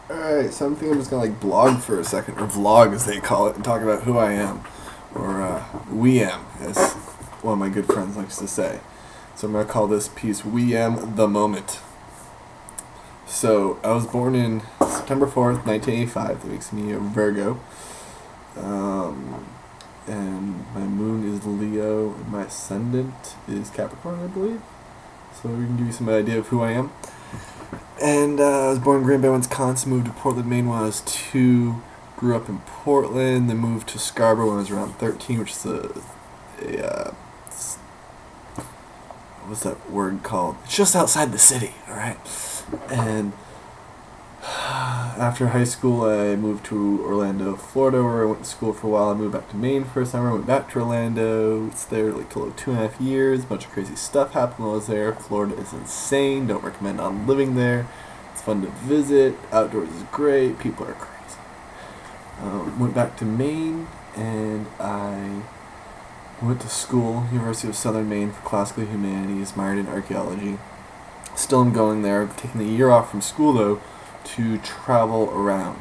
Alright, so I'm thinking I'm just gonna like blog for a second, or vlog as they call it, and talk about who I am. Or we am, as one of my good friends likes to say. So I'm gonna call this piece We Am the Moment. So I was born in September 4th, 1985. That makes me a Virgo. And my moon is Leo, and my ascendant is Capricorn, I believe. So we can give you some idea of who I am. And I was born in Green Bay, Wisconsin, moved to Portland, Maine when I was 2, grew up in Portland, then moved to Scarborough when I was around 13, which is what's that word called? It's just outside the city, alright? And after high school, I moved to Orlando, Florida, where I went to school for a while. I moved back to Maine for a summer, went back to Orlando. It's there like a little 2.5 years. A bunch of crazy stuff happened while I was there. Florida is insane. Don't recommend on living there. It's fun to visit. Outdoors is great. People are crazy. Went back to Maine, and I went to school, University of Southern Maine, for classical humanities, minored in archaeology. Still am going there. Taking a year off from school, though, to travel around.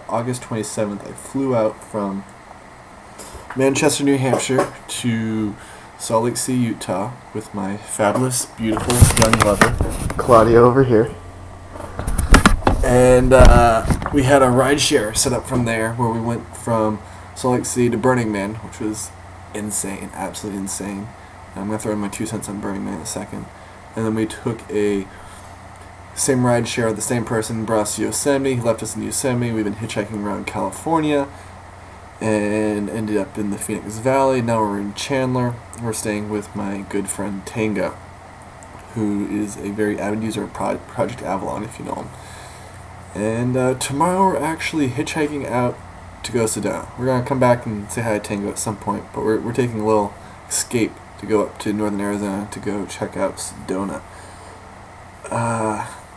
August 27th, I flew out from Manchester, New Hampshire to Salt Lake City, Utah with my fabulous, beautiful young lover, Claudia, over here. And we had a rideshare set up from there where we went from Salt Lake City to Burning Man, which was insane, absolutely insane. I'm going to throw in my 2 cents on Burning Man in a second. And then we took a same ride share, the same person brought us to Yosemite. He left us in Yosemite. We've been hitchhiking around California and ended up in the Phoenix Valley. Now we're in Chandler. We're staying with my good friend Tanga, who is a very avid user of Project Avalon, if you know him. And tomorrow we're actually hitchhiking out to go to Sedona. We're going to come back and say hi to Tango at some point, but we're taking a little escape to go up to northern Arizona to go check out Sedona.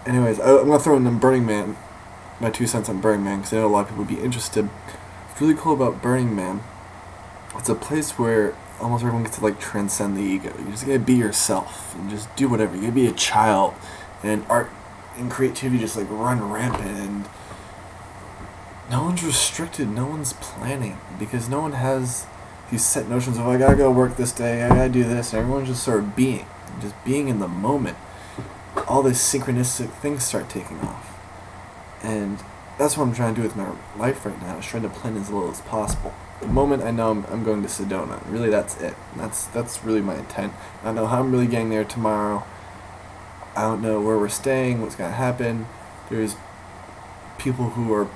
Anyways, I'm going to throw in Burning Man, my 2 cents on Burning Man, because I know a lot of people would be interested. What's really cool about Burning Man, it's a place where almost everyone gets to like transcend the ego. You just gotta be yourself and just do whatever. You gotta be a child, and art and creativity just like run rampant, and no one's restricted, no one's planning, because no one has these set notions of I gotta go work this day, I gotta do this, and everyone's just sort of being in the moment. All these synchronistic things start taking off, and that's what I'm trying to do with my life right now, is trying to plan as little as possible. The moment I know I'm going to Sedona, really that's it. That's really my intent. I don't know how I'm really getting there tomorrow. I don't know where we're staying, what's going to happen. There's people who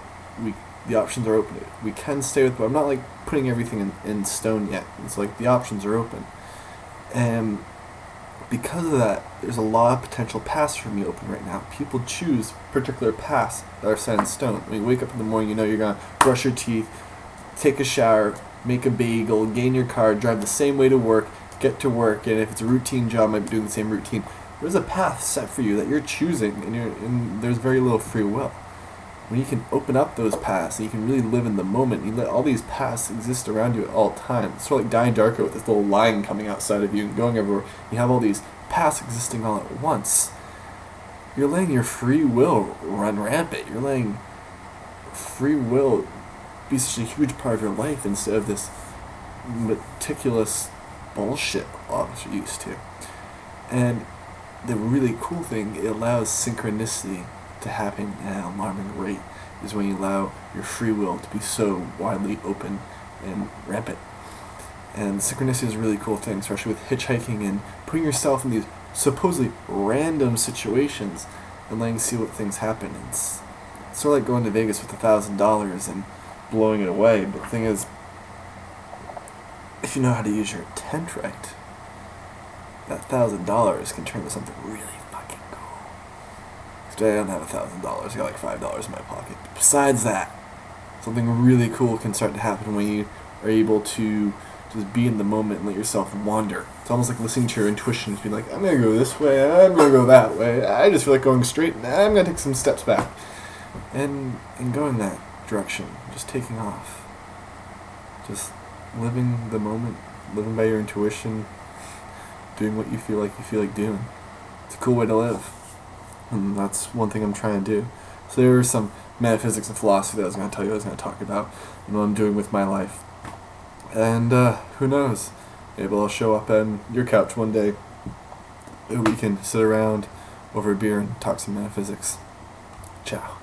the options are open. We can stay with, but I'm not like putting everything in stone yet. It's like the options are open. And because of that, there's a lot of potential paths for me open right now. People choose particular paths that are set in stone. When you wake up in the morning, you know you're going to brush your teeth, take a shower, make a bagel, get in your car, drive the same way to work, get to work, and if it's a routine job, might be doing the same routine. There's a path set for you that you're choosing, and there's very little free will. When you can open up those paths, and you can really live in the moment, you let all these paths exist around you at all times. It's sort of like Donnie Darko with this little line coming outside of you and going everywhere. You have all these paths existing all at once. You're letting your free will run rampant. You're letting free will be such a huge part of your life instead of this meticulous bullshit a lot of us are used to. And the really cool thing, it allows synchronicity to happen at an alarming rate, is when you allow your free will to be so widely open and rampant. And synchronicity is a really cool thing, especially with hitchhiking and putting yourself in these supposedly random situations and letting you see what things happen. It's sort of like going to Vegas with $1,000 and blowing it away, but the thing is, if you know how to use your intent right, that $1,000 can turn into something really fucking cool. Today I don't have $1,000, I got like $5 in my pocket. But besides that, something really cool can start to happen when you are able to just be in the moment and let yourself wander. It's almost like listening to your intuition, being like, I'm gonna go this way, I'm gonna go that way, I just feel like going straight, and I'm gonna take some steps back. And going that direction, just taking off. Just living the moment, living by your intuition, doing what you feel like doing. It's a cool way to live. And that's one thing I'm trying to do. So there are some metaphysics and philosophy that I was going to tell you I was going to talk about and what I'm doing with my life. And who knows? Maybe I'll show up on your couch one day and we can sit around over a beer and talk some metaphysics. Ciao.